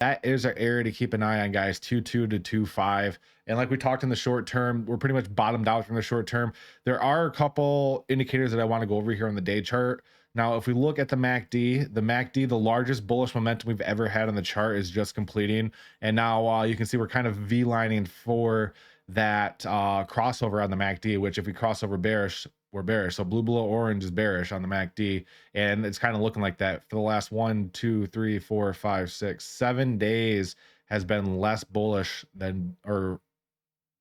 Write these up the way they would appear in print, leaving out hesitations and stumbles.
That is our area to keep an eye on, guys. 2.2 to 2.5. And like we talked in the short term, we're pretty much bottomed out from the short term. There are a couple indicators that I want to go over here on the day chart. Now, if we look at the MACD, the largest bullish momentum we've ever had on the chart is just completing. And now you can see we're kind of V-lining for that crossover on the MACD, which if we cross over bearish, we're bearish. So blue below orange is bearish on the MACD. And it's kind of looking like that for the last 1, 2, 3, 4, 5, 6, 7 days has been less bullish than, or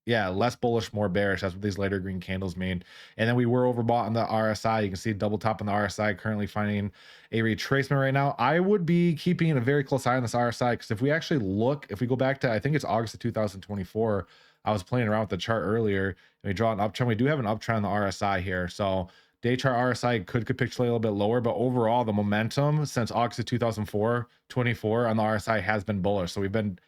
yeah, less bullish, more bearish. That's what these lighter green candles mean. And then we were overbought on the RSI. You can see double top on the RSI, currently finding a retracement right now. I would be keeping a very close eye on this RSI because if we actually look, if we go back to, I think it's August of 2024, I was playing around with the chart earlier and we draw an uptrend. We do have an uptrend on the RSI here. So day chart RSI could capitulate a little bit lower, but overall the momentum since August of 2024 on the RSI has been bullish. So we've been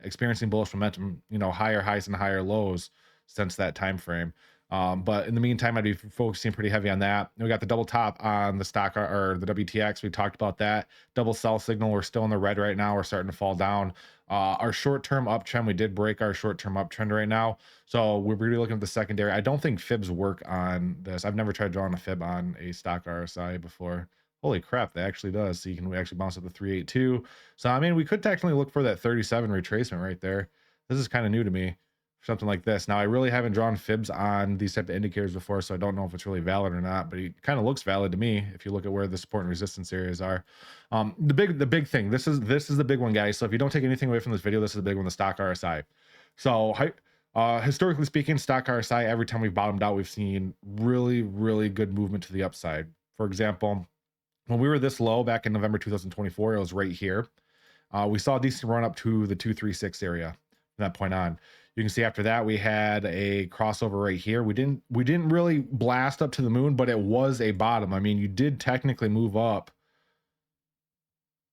experiencing bullish momentum, higher highs and higher lows since that time frame. But in the meantime, I'd be focusing pretty heavy on that. We got the double top on the stock or the WTX. We talked about that double sell signal. We're still in the red right now. We're starting to fall down. Our short-term uptrend, we did break our short-term uptrend right now. So we're really looking at the secondary. I don't think fibs work on this. I've never tried drawing a fib on a stock RSI before. Holy crap, that actually does. So you can actually bounce up to 382. So I mean, we could technically look for that 37 retracement right there. This is kind of new to me, something like this. Now I really haven't drawn fibs on these type of indicators before, so I don't know if it's really valid or not, but it kind of looks valid to me if you look at where the support and resistance areas are. The big thing, this is the big one, guys. So if you don't take anything away from this video, this is the big one, the stock RSI. So historically speaking, stock RSI, every time we've bottomed out, we've seen really good movement to the upside. For example, when we were this low back in November 2024, it was right here. We saw a decent run up to the 236 area from that point on. You can see after that we had a crossover right here. We didn't really blast up to the moon, but it was a bottom. I mean, you did technically move up.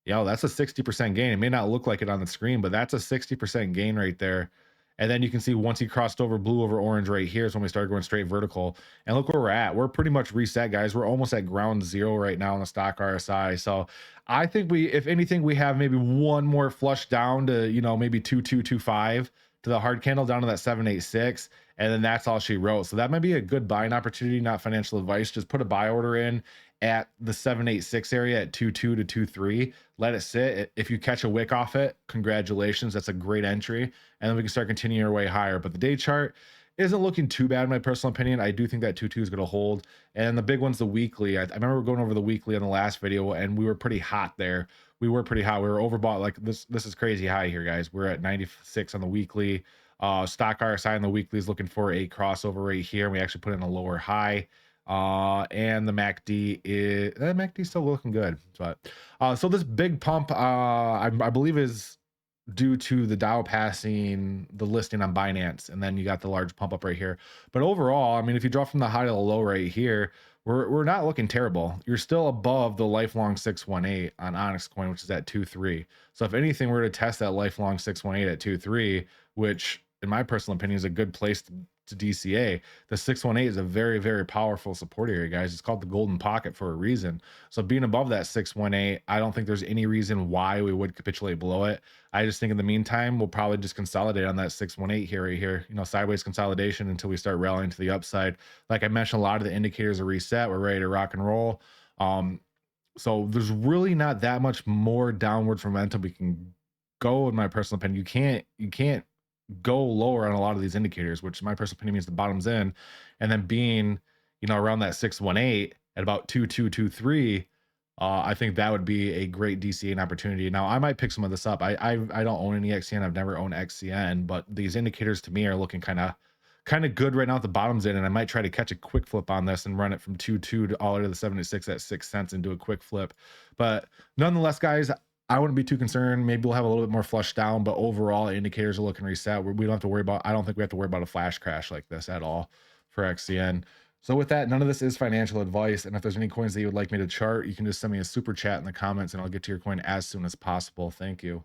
That's a 60% gain. It may not look like it on the screen, but that's a 60% gain right there. And then you can see once he crossed over blue over orange right here is when we started going straight vertical. And look where we're at. We're pretty much reset, guys. We're almost at ground zero right now on the stock RSI. So I think if anything, we have maybe one more flush down to, maybe 2225 to the hard candle down to that 786. And then that's all she wrote. So that might be a good buying opportunity, not financial advice. Just put a buy order in at the 786 area at 22 to 23. Let it sit. If you catch a wick off it, congratulations. That's a great entry. And then we can start continuing our way higher. But the day chart isn't looking too bad in my personal opinion. I do think that 2.2 is going to hold. And the big one's the weekly. I remember going over the weekly on the last video and we were pretty hot there. We were pretty hot. We were overbought. Like this is crazy high here, guys. We're at 96 on the weekly. Stock RSI on the weekly is looking for a crossover right here. We actually put in a lower high. And the MACD is still looking good. But so this big pump I believe is due to the Dow passing the listing on Binance, and then you got the large pump up right here. But overall, I mean, if you drop from the high to the low right here, we're not looking terrible. You're still above the lifelong 618 on Onyx coin, which is at 2.3. So if anything, we're to test that lifelong 618 at 2.3, which in my personal opinion is a good place to DCA. The 618 is a very powerful support area, guys. It's called the golden pocket for a reason. So being above that 618, I don't think there's any reason why we would capitulate below it. I just think in the meantime, we'll probably just consolidate on that 618 here, right here, sideways consolidation until we start rallying to the upside. Like I mentioned, a lot of the indicators are reset. We're ready to rock and roll. So there's really not that much more downward momentum we can go, in my personal opinion. You can't go lower on a lot of these indicators, which in my personal opinion means the bottom's in. And then being, around that 618 at about 2223, I think that would be a great DCA opportunity. Now I might pick some of this up. I don't own any XCN. I've never owned XCN, but these indicators to me are looking kind of good right now at the bottom's in, and I might try to catch a quick flip on this and run it from 2.2 to all the way to the 76 at 6 cents and do a quick flip. But nonetheless, guys, I wouldn't be too concerned. Maybe we'll have a little bit more flush down, but overall indicators are looking reset. We don't have to worry about, I don't think we have to worry about a flash crash like this at all for XCN. So with that, none of this is financial advice. And if there's any coins that you would like me to chart, you can just send me a super chat in the comments and I'll get to your coin as soon as possible. Thank you.